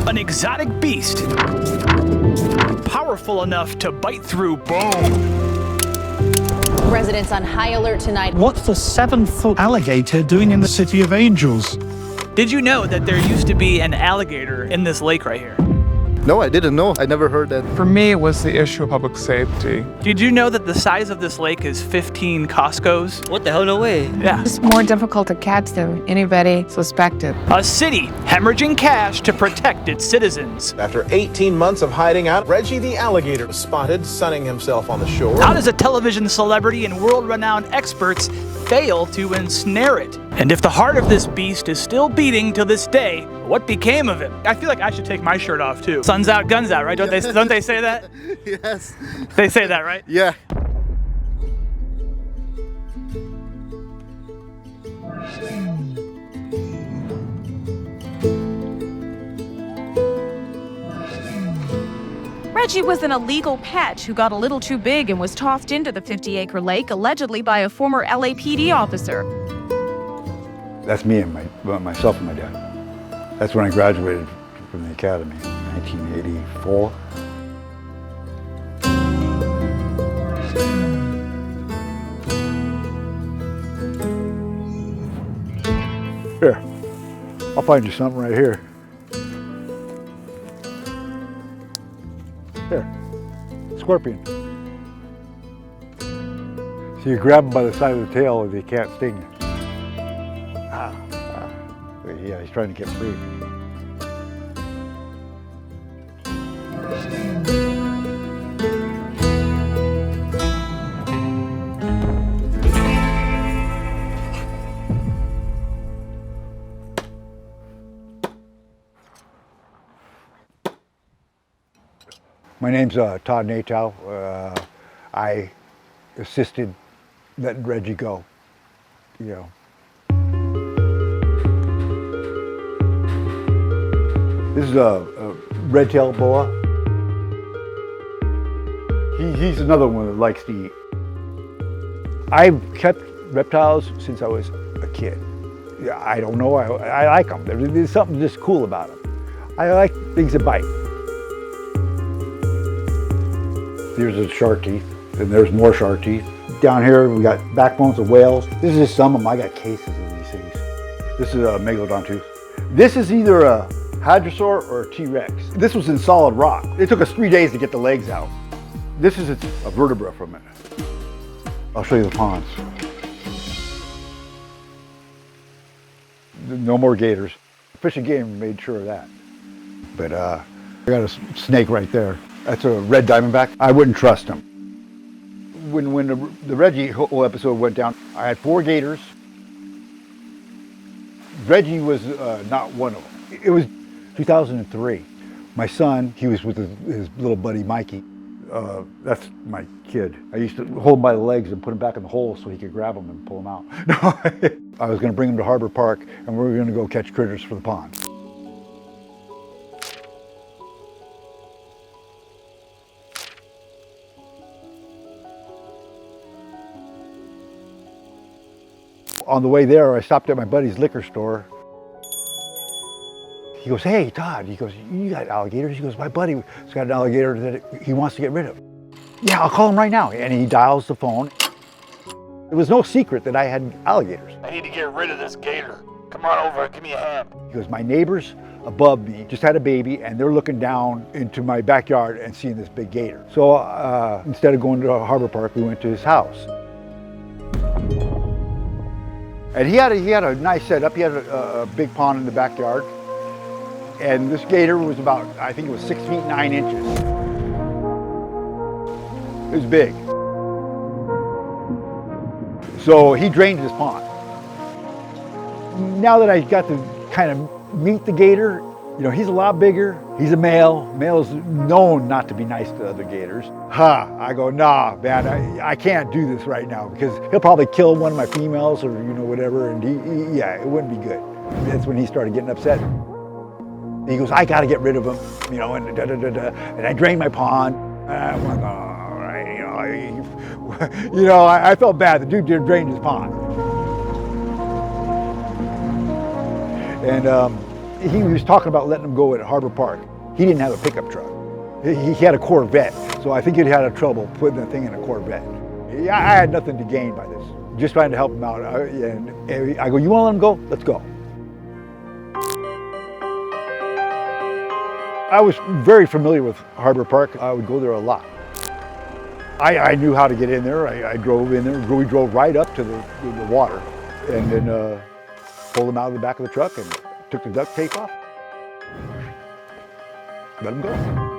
An exotic beast, powerful enough to bite through bone. Residents on high alert tonight. What's the 7-foot alligator doing in the City of Angels? Did you know that there used to be an alligator in this lake right here? No, I didn't know. I never heard that. For me, it was the issue of public safety. Did you know that the size of this lake is 15 Costco's? What the hell, no way. Yeah. It's more difficult to catch than anybody suspected. A city hemorrhaging cash to protect its citizens. After 18 months of hiding out, Reggie the alligator was spotted sunning himself on the shore. How does a television celebrity and world-renowned experts fail to ensnare it? And if the heart of this beast is still beating to this day, what became of him? I feel like I should take my shirt off too. Sun's out, guns out, right? Don't they say that? Yes. They say that, right? Yeah. Reggie was an illegal pet who got a little too big and was tossed into the 50-acre lake, allegedly by a former LAPD officer. That's me and myself and my dad. That's when I graduated from the academy, 1984. Here, I'll find you something right here. Here, scorpion. So you grab them by the side of the tail and they can't sting you. Yeah, he's trying to get free. My name's Todd Natow. I assisted letting Reggie go, you know. This is a red-tailed boa. He's another one that likes to eat. I've kept reptiles since I was a kid. Yeah, I don't know, I like them. There's something just cool about them. I like things that bite. Here's the shark teeth, and there's more shark teeth. Down here, we got backbones of whales. This is just some of them. I got cases of these things. This is a megalodon tooth. This is either a hadrosaur or a T-Rex. This was in solid rock. It took us 3 days to get the legs out. This is a vertebra from it. I'll show you the ponds. No more gators. Fish and Game made sure of that. But I got a snake right there. That's a red diamondback. I wouldn't trust him. When the Reggie whole episode went down, I had 4 gators. Reggie was not one of them. It was 2003. My son, he was with his little buddy Mikey. That's my kid. I used to hold him by the legs and put him back in the hole so he could grab him and pull him out. No, I was going to bring him to Harbor Park and we were going to go catch critters for the pond. On the way there, I stopped at my buddy's liquor store. He goes, "Hey, Todd," he goes, "you got alligators?" He goes, "My buddy's got an alligator that he wants to get rid of." "Yeah, I'll call him right now." And he dials the phone. It was no secret that I had alligators. "I need to get rid of this gator. Come on over and give me a hand." He goes, "My neighbors above me just had a baby and they're looking down into my backyard and seeing this big gator." So instead of going to Harbor Park, we went to his house. And he had a nice setup. He had a big pond in the backyard. And this gator was about, I think it was 6 feet 9 inches. It was big. So he drained his pond. Now that I got to kind of meet the gator, you know, he's a lot bigger. He's a male. Males known not to be nice to other gators. I go, "Nah, man, I can't do this right now because he'll probably kill one of my females or, you know, whatever. And yeah, it wouldn't be good." That's when he started getting upset. He goes, "I got to get rid of him, you know, and da-da-da-da." And I drained my pond. I'm like, all right, you know, I felt bad. The dude drained his pond. And He was talking about letting him go at Harbor Park. He didn't have a pickup truck. He had a Corvette, so I think he'd had trouble putting the thing in a Corvette. I had nothing to gain by this, just trying to help him out. And I go, you want to let him go? Let's go. I was very familiar with Harbor Park. I would go there a lot. I knew how to get in there. I drove in there. We drove right up to the water and then pulled him out of the back of the truck and took the duct tape off. Let him go.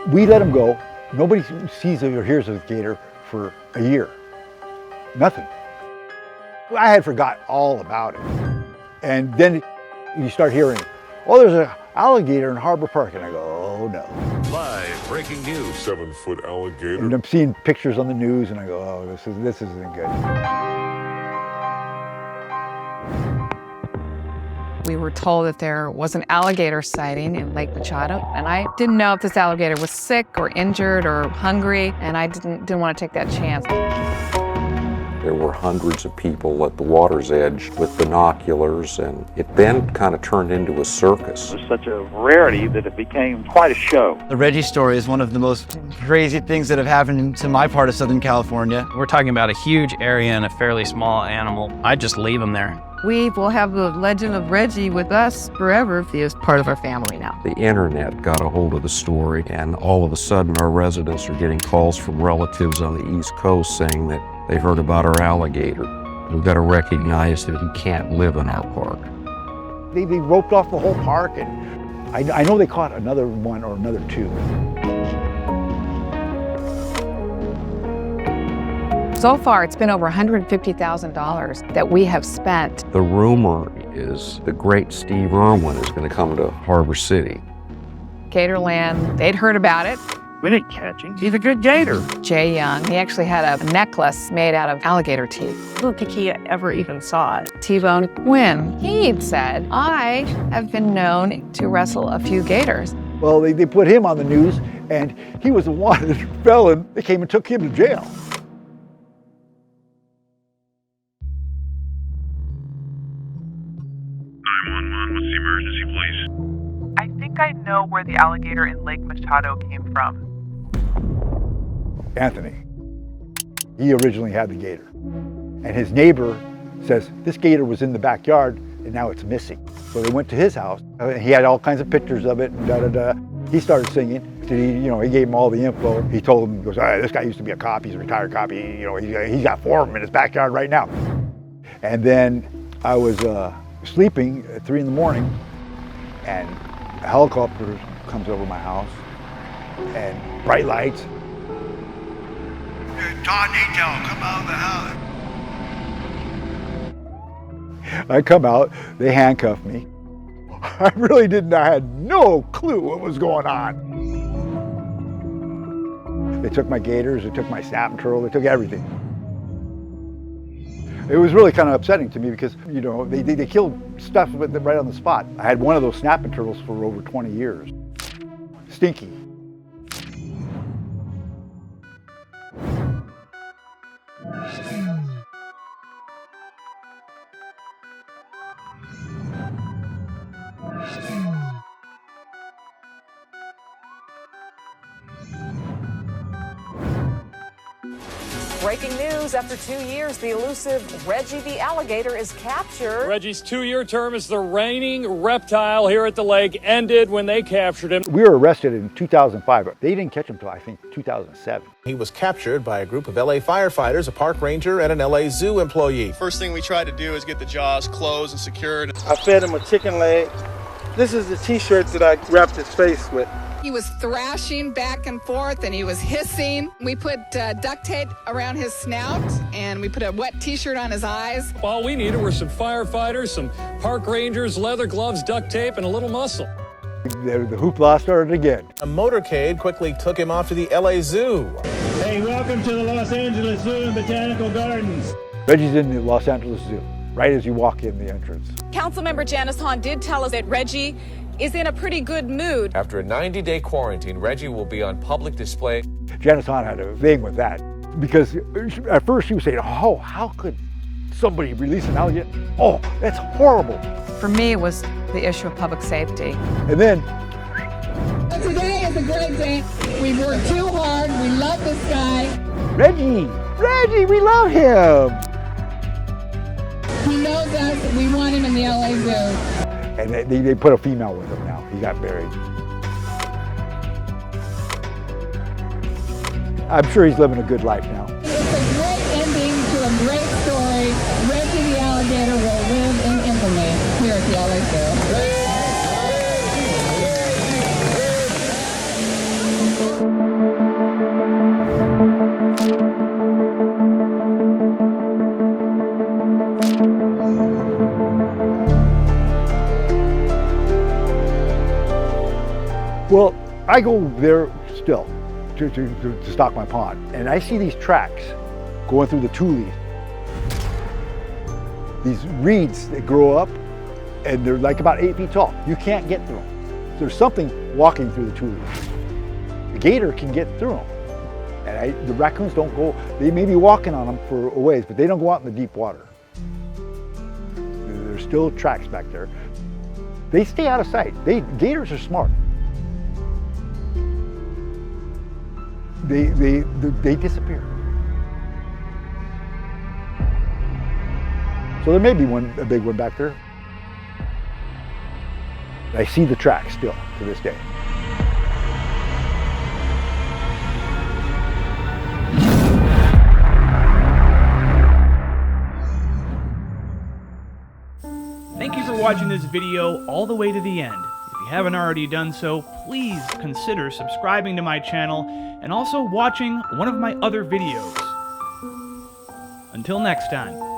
We let him go. Nobody sees or hears of Gator for a year. Nothing. I had forgot all about it. And then you start hearing, oh, there's an alligator in Harbor Park. And I go, oh no. Live breaking news. 7-foot alligator. And I'm seeing pictures on the news and I go, oh, this isn't good. We were told that there was an alligator sighting in Lake Machado, and I didn't know if this alligator was sick or injured or hungry, and I didn't want to take that chance. There were hundreds of people at the water's edge with binoculars, and it then kind of turned into a circus. It was such a rarity that it became quite a show. The Reggie story is one of the most crazy things that have happened to my part of Southern California. We're talking about a huge area and a fairly small animal. I'd just leave them there. We will have the legend of Reggie with us forever if he is part of our family now. The internet got a hold of the story, and all of a sudden our residents are getting calls from relatives on the East Coast saying that they heard about our alligator. We've got to recognize that he can't live in our park. They roped off the whole park, and I know they caught another one or another two. So far, it's been over $150,000 that we have spent. The rumor is the great Steve Irwin is going to come to Harbor City. Gatorland, they'd heard about it. We didn't catch him. He's a good gator. Jay Young, he actually had a necklace made out of alligator teeth. I don't think he ever even saw it. T-Bone Quinn, he'd said, I have been known to wrestle a few gators. Well, they put him on the news, and he was a wanted felon. They came and took him to jail. What's the emergency, please? I think I know where the alligator in Lake Machado came from. Anthony, he originally had the gator. And his neighbor says, this gator was in the backyard and now it's missing. So they went to his house. He had all kinds of pictures of it, and da-da-da. He started singing. He gave him all the info. He told him, he goes, this guy used to be a cop. He's a retired cop. He's got 4 of them in his backyard right now. And then I was sleeping at 3 in the morning, and a helicopter comes over my house, and bright lights. Todd, Natel, come out of the house. I come out, they handcuff me. I really didn't, I had no clue what was going on. They took my gators, they took my snapping turtle, they took everything. It was really kind of upsetting to me because, they killed stuff right on the spot. I had one of those snapping turtles for over 20 years. Stinky. Breaking news, after 2 years, the elusive Reggie the alligator is captured. Reggie's 2-year term as the reigning reptile here at the lake ended when they captured him. We were arrested in 2005, but they didn't catch him until, I think, 2007. He was captured by a group of LA firefighters, a park ranger, and an LA zoo employee. First thing we tried to do is get the jaws closed and secured. I fed him a chicken leg. This is the t-shirt that I wrapped his face with. He was thrashing back and forth and he was hissing. We put duct tape around his snout and we put a wet t-shirt on his eyes. All we needed were some firefighters, some park rangers, leather gloves, duct tape, and a little muscle. The hoopla started again. A motorcade quickly took him off to the LA Zoo. Hey, welcome to the Los Angeles Zoo and Botanical Gardens. Reggie's in the Los Angeles Zoo, right as you walk in the entrance. Councilmember Janice Hahn did tell us that Reggie is in a pretty good mood. After a 90-day quarantine, Reggie will be on public display. Janice Hahn had a thing with that because at first she was saying, oh, how could somebody release an alligator. Oh, that's horrible. For me, it was the issue of public safety. And then Today is a great day. We worked too hard. We love this guy. Reggie, we love him. He knows us. We want him in the LA Zoo. And they put a female with him now. He got buried. I'm sure he's living a good life now. It's a great ending to a great story. Reggie the alligator will live in infamy here at the LA Zoo. Well, I go there still to stock my pond, and I see these tracks going through the Toomey. These reeds that grow up, and they're like about 8 feet tall. You can't get through them. There's something walking through the Toomey. The gator can get through them, and the raccoons don't go. They may be walking on them for a ways, but they don't go out in the deep water. There's still tracks back there. They stay out of sight. Gators are smart. They disappear. So there may be a big one back there. I see the tracks still to this day. Thank you for watching this video all the way to the end. If you haven't already done so, please consider subscribing to my channel and also watching one of my other videos. Until next time.